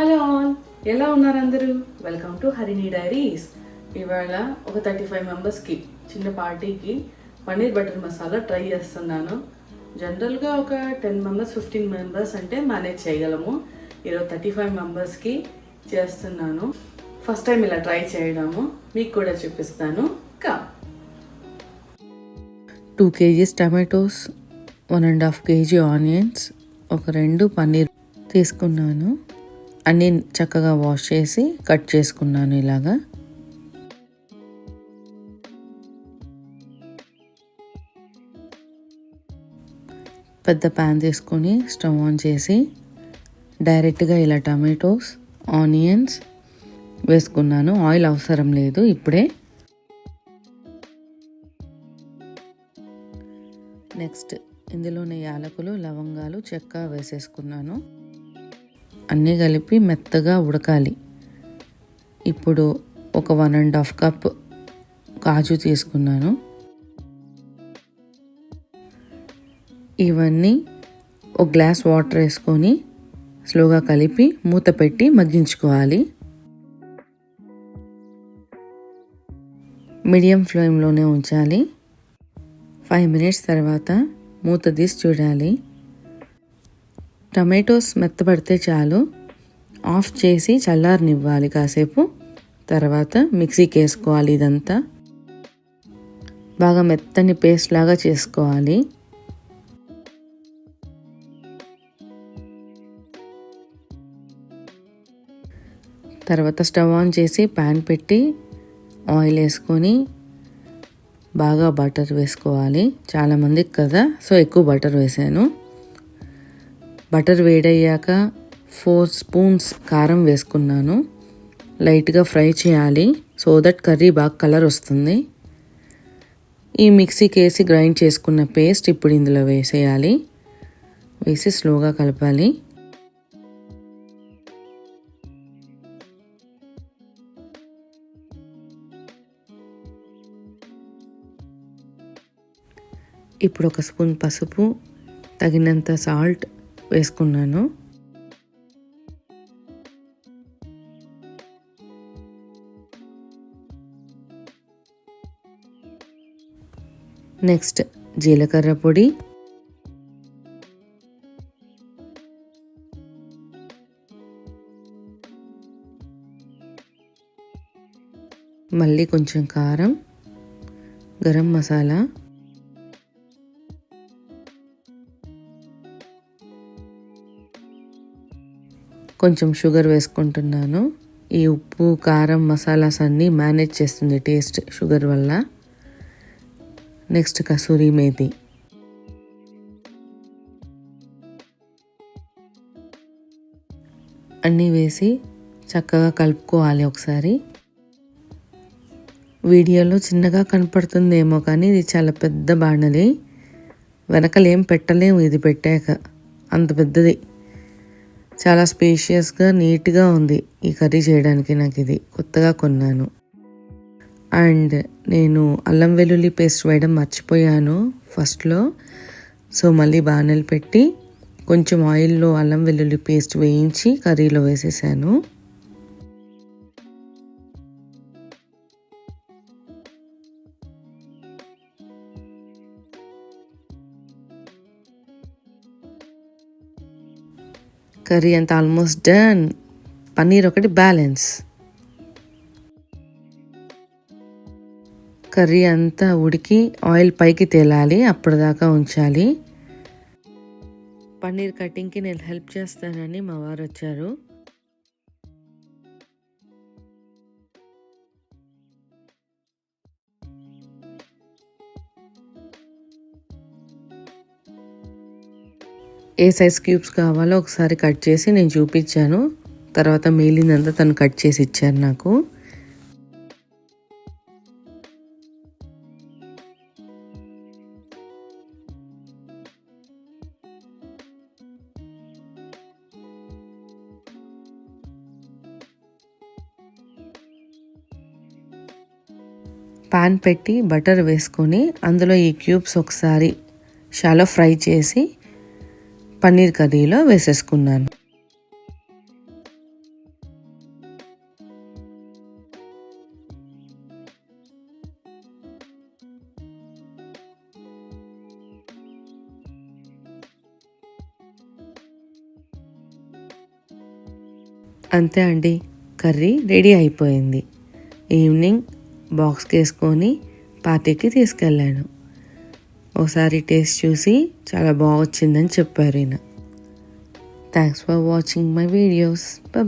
Hello all, ఎలా ఉన్నారు అందరూ? Welcome to Harini diaries. ఇవాళ ఒక 35 మెంబర్స్కి చిన్న పార్టీకి పన్నీర్ బటర్ మసాలా ట్రై చేస్తున్నాను. జనరల్గా ఒక 10 మెంబర్స్ 15 మెంబర్స్ అంటే మేనేజ్ చేయగలము. ఈరోజు 35 మెంబర్స్కి చేస్తున్నాను. ఫస్ట్ టైం ఇలా ట్రై చేయడము, మీకు కూడా చూపిస్తాను. 2 kgs టమాటోస్, 1.5 kg ఆనియన్స్, ఒక 2 పన్నీర్ తీసుకున్నాను. అన్నీ చక్కగా వాష్ చేసి కట్ చేసుకున్నాను. ఇలాగా పెద్ద ప్యాన్ తీసుకొని స్టవ్ ఆన్ చేసి డైరెక్ట్గా ఇలా టమాటోస్, ఆనియన్స్ వేసుకున్నాను. ఆయిల్ అవసరం లేదు ఇప్పుడే. నెక్స్ట్ ఇందులోనే యాలకులు, లవంగాలు, చెక్క వేసేసుకున్నాను. అన్నీ కలిపి మెత్తగా ఉడకాలి. ఇప్పుడు ఒక 1.5 కప్ కాజు తీసుకున్నాను. ఇవన్నీ ఒక గ్లాస్ వాటర్ వేసుకొని స్లోగా కలిపి మూత పెట్టి మగ్గించుకోవాలి. మీడియం ఫ్లేమ్లోనే ఉంచాలి. 5 మినిట్స్ తర్వాత మూత తీసి చూడాలి. టమాటోస్ మెత్తబడితే చాలు. ఆఫ్ చేసి చల్లారనివ్వాలి కాసేపు. తర్వాత మిక్సీకి వేసుకోవాలి. ఇదంతా బాగా మెత్తని పేస్ట్ లాగా చేసుకోవాలి. తర్వాత స్టవ్ ఆన్ చేసి ప్యాన్ పెట్టి ఆయిల్ వేసుకొని బాగా బటర్ వేసుకోవాలి. చాలామందికి కదా, సో ఎక్కువ బటర్ వేసాను. బటర్ వేడయ్యాక 4 స్పూన్స్ కారం వేసుకున్నాను. లైట్గా ఫ్రై చేయాలి, సో దట్ కర్రీ బాగా కలర్ వస్తుంది. ఈ మిక్సీకి వేసి గ్రైండ్ చేసుకున్న పేస్ట్ ఇప్పుడు ఇందులో వేసేయాలి. వేసి స్లోగా కలపాలి. ఇప్పుడు 1 స్పూన్ పసుపు, తగినంత సాల్ట్ వేసుకున్నాను. నెక్స్ట్ జీలకర్ర పొడి, మళ్ళీ కొంచెం కారం, గరం మసాలా, కొంచెం షుగర్ వేసుకుంటున్నాను. ఈ ఉప్పు, కారం, మసాలాస్ అన్నీ మేనేజ్ చేస్తుంది టేస్ట్ షుగర్ వల్ల. నెక్స్ట్ కసూరి మేతి, అన్నీ వేసి చక్కగా కలుపుకోవాలి ఒకసారి. వీడియోలో చిన్నగా కనపడుతుందేమో కానీ ఇది చాలా పెద్ద బాణలి. వెనకలేం పెట్టలేము ఇది పెట్టాక, అంత పెద్దది. చాలా స్పేషియస్గా, నీట్గా ఉంది ఈ కర్రీ చేయడానికి. నాకు ఇది కొత్తగా కొన్నాను. అండ్ నేను అల్లం వెల్లుల్లి పేస్ట్ వేయడం మర్చిపోయాను ఫస్ట్లో. సో మళ్ళీ బాణలు పెట్టి కొంచెం ఆయిల్లో అల్లం వెల్లుల్లి పేస్ట్ వేయించి కర్రీలో వేసేసాను. కర్రీ అంతా ఆల్మోస్ట్ డన్. పన్నీర్ ఒకటి బ్యాలెన్స్. కర్రీ అంతా ఉడికి ఆయిల్ పైకి తేలాలి, అప్పటిదాకా ఉంచాలి. పన్నీర్ కటింగ్కి నేను హెల్ప్ చేస్తానని మా వారు వచ్చారు. ఏ సైజ్ క్యూబ్స్ కావాలో ఒకసారి కట్ చేసి నేను చూపించాను. తర్వాత మిగిలిందంతా తను కట్ చేసి ఇచ్చారు నాకు. పాన్ పెట్టి బటర్ వేసుకొని అందులో ఈ క్యూబ్స్ ఒకసారి షాలో ఫ్రై చేసి పన్నీర్ కర్రీలో వేసేసుకున్నాను. అంతే అండి, కర్రీ రెడీ అయిపోయింది. ఈవినింగ్ బాక్స్కి వేసుకొని పార్టీకి తీసుకెళ్ళాను. ఒకసారి టేస్ట్ చూసి చాలా బాగా వచ్చిందని చెప్పారు ఈయన. Thanks for watching my videos. Bye.